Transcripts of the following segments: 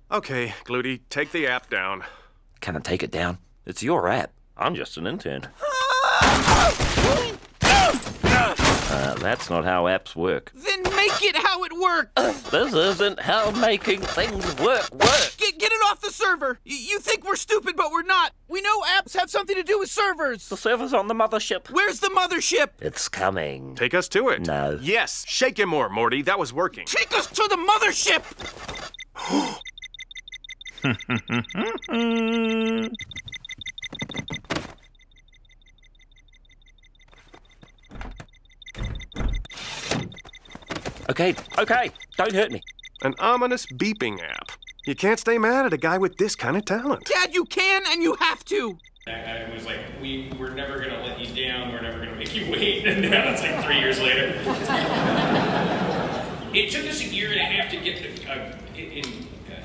Okay, Gluty, take the app down. Can I take it down? It's your app. I'm just an intern. That's not how apps work. Then make it how it works! This isn't how making things work. Get it off the server! You think we're stupid, but we're not! We know apps have something to do with servers! The server's on the mothership. Where's the mothership? It's coming. Take us to it. No. Yes, shake him more, Morty. That was working. Take us to the mothership! Okay, don't hurt me. An ominous beeping app. You can't stay mad at a guy with this kind of talent. Dad, you can and you have to! I was like, we're never going to let you down, we're never going to make you wait, and now it's like 3 years later. It took us a year and a half to get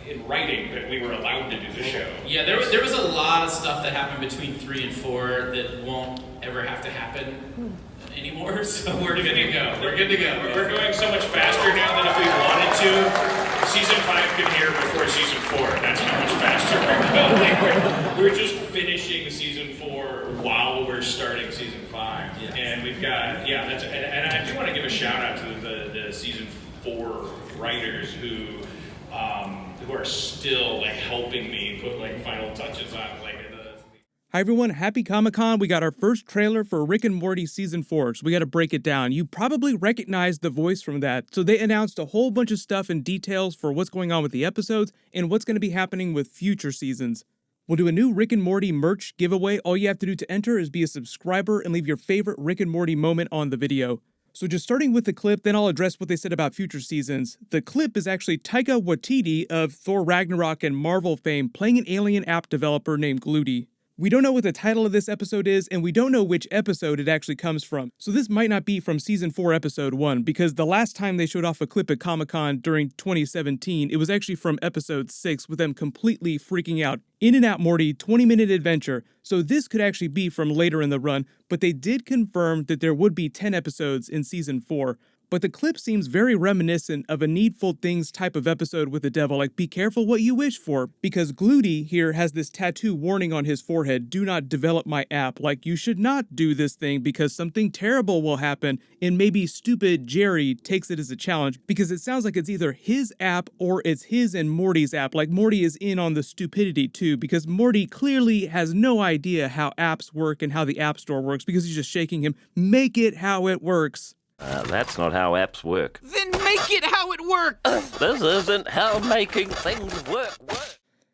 in writing that we were allowed to do the show. Yeah, there was a lot of stuff that happened between 3 and 4 that won't ever have to happen anymore, so we're good to go. We're good to go. We're going so much faster now than if we wanted to. Season 5 could air before Season 4. That's how much faster we're going. We're just finishing Season 4 while we're starting Season 5. Yeah. And we've got, and I do want to give a shout out to the Season 4 writers who are still like helping me put like final touches on like Hi everyone, happy Comic-Con. We got our first trailer for Rick and Morty Season 4, so we gotta break it down. You probably recognize the voice from that. So they announced a whole bunch of stuff and details for what's going on with the episodes and what's gonna be happening with future seasons. We'll do a new Rick and Morty merch giveaway. All you have to do to enter is be a subscriber and leave your favorite Rick and Morty moment on the video. So just starting with the clip, then I'll address what they said about future seasons. The clip is actually Taika Waititi of Thor Ragnarok and Marvel fame playing an alien app developer named Gluty. We don't know what the title of this episode is, and we don't know which episode it actually comes from. So this might not be from Season 4, Episode 1, because the last time they showed off a clip at Comic-Con during 2017, it was actually from Episode 6, with them completely freaking out. In and Out Morty, 20-minute adventure. So this could actually be from later in the run, but they did confirm that there would be 10 episodes in Season 4. But the clip seems very reminiscent of a Needful Things type of episode with the devil, like be careful what you wish for, because Gluty here has this tattoo warning on his forehead, do not develop my app, like you should not do this thing because something terrible will happen, and maybe stupid Jerry takes it as a challenge, because it sounds like it's either his app or it's his and Morty's app, like Morty is in on the stupidity too, because Morty clearly has no idea how apps work and how the App Store works, because he's just shaking him, make it how it works. That's not how apps work. Then make it how it works! This isn't how making things work.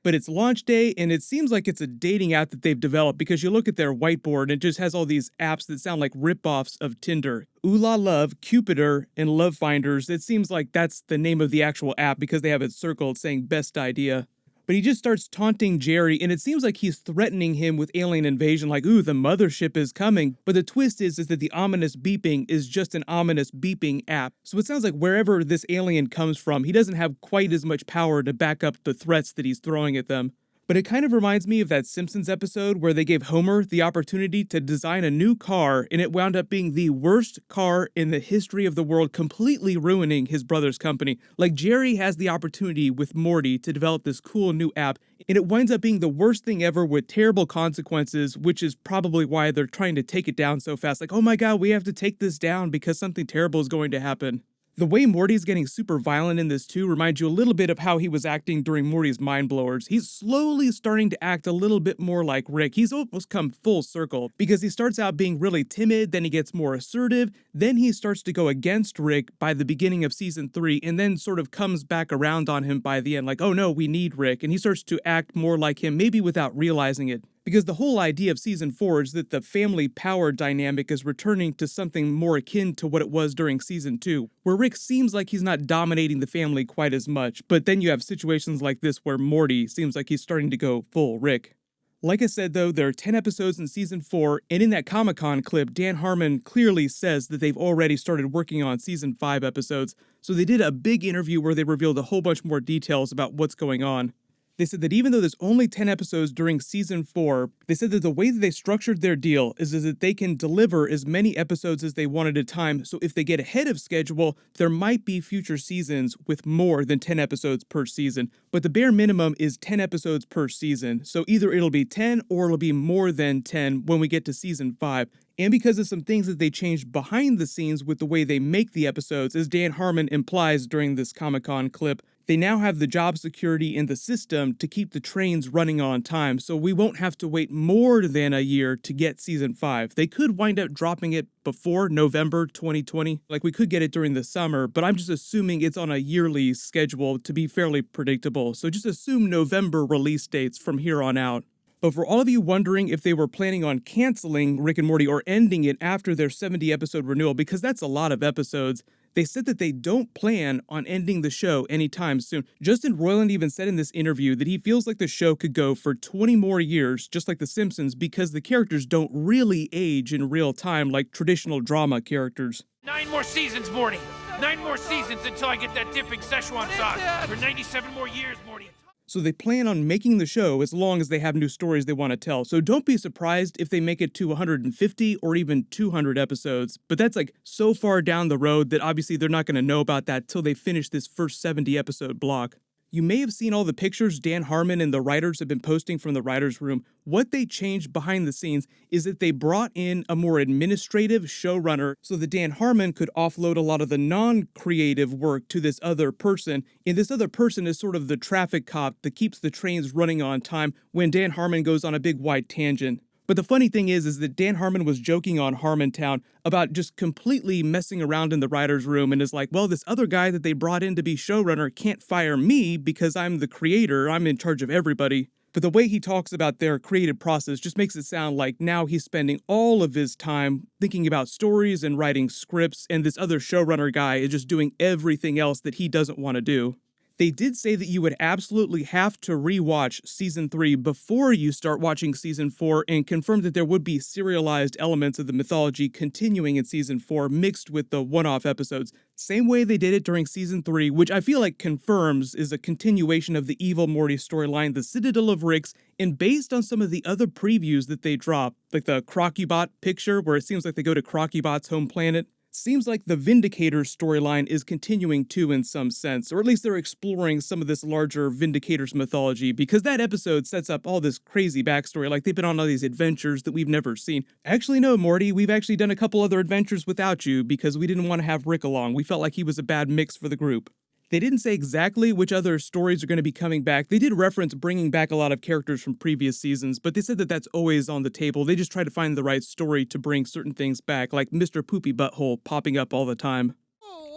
But it's launch day, and it seems like it's a dating app that they've developed, because you look at their whiteboard and it just has all these apps that sound like ripoffs of Tinder. Ooh La Love, Cupider, and Love Finders. It seems like that's the name of the actual app because they have it circled saying best idea. But he just starts taunting Jerry, and it seems like he's threatening him with alien invasion, like, ooh, the mothership is coming. But the twist is that the ominous beeping is just an ominous beeping app. So it sounds like wherever this alien comes from, he doesn't have quite as much power to back up the threats that he's throwing at them. But it kind of reminds me of that Simpsons episode where they gave Homer the opportunity to design a new car, and it wound up being the worst car in the history of the world, completely ruining his brother's company. Like, Jerry has the opportunity with Morty to develop this cool new app, and it winds up being the worst thing ever with terrible consequences, which is probably why they're trying to take it down so fast. Like, oh my god, we have to take this down because something terrible is going to happen. The way Morty's getting super violent in this too reminds you a little bit of how he was acting during Morty's Mind Blowers. He's slowly starting to act a little bit more like Rick. He's almost come full circle because he starts out being really timid, then he gets more assertive, then he starts to go against Rick by the beginning of Season 3, and then sort of comes back around on him by the end, like, oh no, we need Rick, and he starts to act more like him, maybe without realizing it. Because the whole idea of Season 4 is that the family power dynamic is returning to something more akin to what it was during Season 2, where Rick seems like he's not dominating the family quite as much, but then you have situations like this where Morty seems like he's starting to go full Rick. Like I said though, there are 10 episodes in Season 4, and in that Comic-Con clip, Dan Harmon clearly says that they've already started working on Season 5 episodes, so they did a big interview where they revealed a whole bunch more details about what's going on. They said that even though there's only 10 episodes during season 4, they said that the way that they structured their deal is that they can deliver as many episodes as they want at a time. So if they get ahead of schedule, there might be future seasons with more than 10 episodes per season. But the bare minimum is 10 episodes per season. So either it'll be 10 or it'll be more than 10 when we get to season 5. And because of some things that they changed behind the scenes with the way they make the episodes, as Dan Harmon implies during this Comic-Con clip, they now have the job security in the system to keep the trains running on time, so we won't have to wait more than a year to get season 5. They could wind up dropping it before November 2020. Like, we could get it during the summer, but I'm just assuming it's on a yearly schedule to be fairly predictable. So just assume November release dates from here on out. But for all of you wondering if they were planning on canceling Rick and Morty or ending it after their 70-episode renewal, because that's a lot of episodes, they said that they don't plan on ending the show anytime soon. Justin Roiland even said in this interview that he feels like the show could go for 20 more years, just like The Simpsons, because the characters don't really age in real time like traditional drama characters. 9 more seasons, Morty. 9 more seasons until I get that dipping Szechuan sauce. For 97 more years, Morty. So they plan on making the show as long as they have new stories they want to tell. So don't be surprised if they make it to 150 or even 200 episodes. But that's like so far down the road that obviously they're not going to know about that till they finish this first 70 episode block. You may have seen all the pictures Dan Harmon and the writers have been posting from the writers' room. What they changed behind the scenes is that they brought in a more administrative showrunner so that Dan Harmon could offload a lot of the non-creative work to this other person. And this other person is sort of the traffic cop that keeps the trains running on time when Dan Harmon goes on a big wide tangent. But the funny thing is that Dan Harmon was joking on Harmontown about just completely messing around in the writer's room and is like, well, this other guy that they brought in to be showrunner can't fire me because I'm the creator, I'm in charge of everybody. But the way he talks about their creative process just makes it sound like now he's spending all of his time thinking about stories and writing scripts, and this other showrunner guy is just doing everything else that he doesn't want to do. They did say that you would absolutely have to rewatch Season 3 before you start watching Season 4 and confirmed that there would be serialized elements of the mythology continuing in Season 4 mixed with the one-off episodes. Same way they did it during Season 3, which I feel like confirms is a continuation of the Evil Morty storyline, the Citadel of Ricks, and based on some of the other previews that they dropped, like the Crocubot picture where it seems like they go to Crocubot's home planet. Seems like the Vindicators storyline is continuing too in some sense, or at least they're exploring some of this larger Vindicators mythology, because that episode sets up all this crazy backstory, like they've been on all these adventures that we've never seen. Actually, no, Morty, we've actually done a couple other adventures without you because we didn't want to have Rick along. We felt like he was a bad mix for the group. They didn't say exactly which other stories are going to be coming back. They did reference bringing back a lot of characters from previous seasons, but they said that that's always on the table. They just try to find the right story to bring certain things back, like Mr. Poopy Butthole popping up all the time.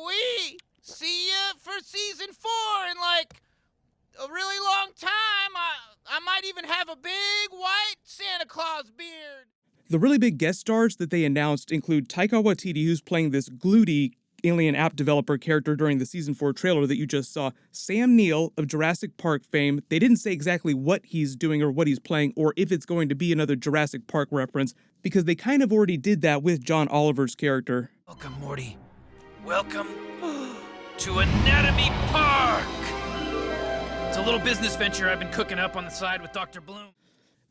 We see you for season 4 in like a really long time. I might even have a big white Santa Claus beard. The really big guest stars that they announced include Taika Waititi, who's playing this Gluty alien app developer character during the Season 4 trailer that you just saw, Sam Neill of Jurassic Park fame. They didn't say exactly what he's doing or what he's playing or if it's going to be another Jurassic Park reference, because they kind of already did that with John Oliver's character. Welcome, Morty. Welcome to Anatomy Park. It's a little business venture I've been cooking up on the side with Dr. Bloom.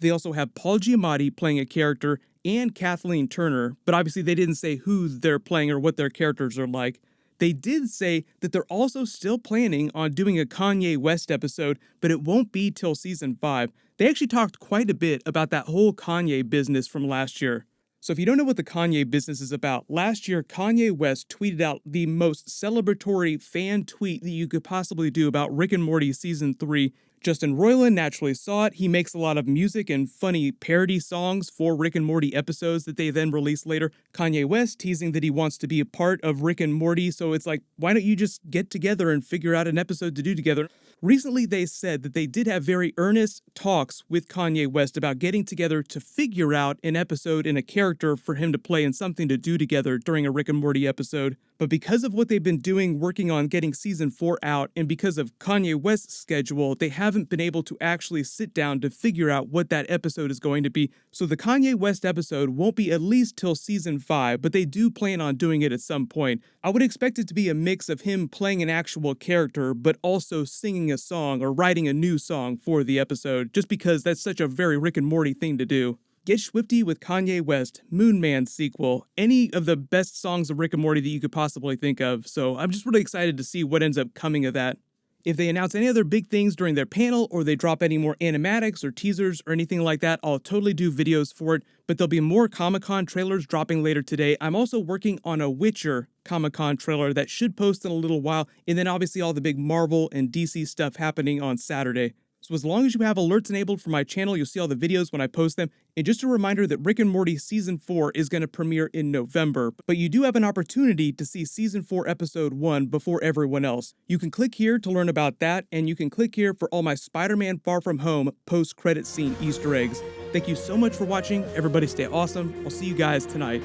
They also have Paul Giamatti playing a character and Kathleen Turner, but obviously they didn't say who they're playing or what their characters are like. They did say that they're also still planning on doing a Kanye West episode, but it won't be till Season 5. They actually talked quite a bit about that whole Kanye business from last year. So if you don't know what the Kanye business is about, last year Kanye West tweeted out the most celebratory fan tweet that you could possibly do about Rick and Morty Season 3. Justin Roiland naturally saw it. He makes a lot of music and funny parody songs for Rick and Morty episodes that they then release later. Kanye West teasing that he wants to be a part of Rick and Morty, so it's like, why don't you just get together and figure out an episode to do together? Recently, they said that they did have very earnest talks with Kanye West about getting together to figure out an episode and a character for him to play and something to do together during a Rick and Morty episode. But because of what they've been doing working on getting season 4 out, and because of Kanye West's schedule, they haven't been able to actually sit down to figure out what that episode is going to be. So the Kanye West episode won't be at least till season 5, but they do plan on doing it at some point. I would expect it to be a mix of him playing an actual character, but also singing a song or writing a new song for the episode, just because that's such a very Rick and Morty thing to do. Get Swifty with Kanye West, Moon Man sequel, any of the best songs of Rick and Morty that you could possibly think of, so I'm just really excited to see what ends up coming of that. If they announce any other big things during their panel, or they drop any more animatics or teasers or anything like that, I'll totally do videos for it, but there'll be more Comic-Con trailers dropping later today. I'm also working on a Witcher Comic-Con trailer that should post in a little while, and then obviously all the big Marvel and DC stuff happening on Saturday. So as long as you have alerts enabled for my channel, you'll see all the videos when I post them. And just a reminder that Rick and Morty Season 4 is going to premiere in November, but you do have an opportunity to see Season 4 Episode 1 before everyone else. You can click here to learn about that, and you can click here for all my Spider-Man Far From Home post-credit scene Easter eggs. Thank you so much for watching. Everybody stay awesome. I'll see you guys tonight.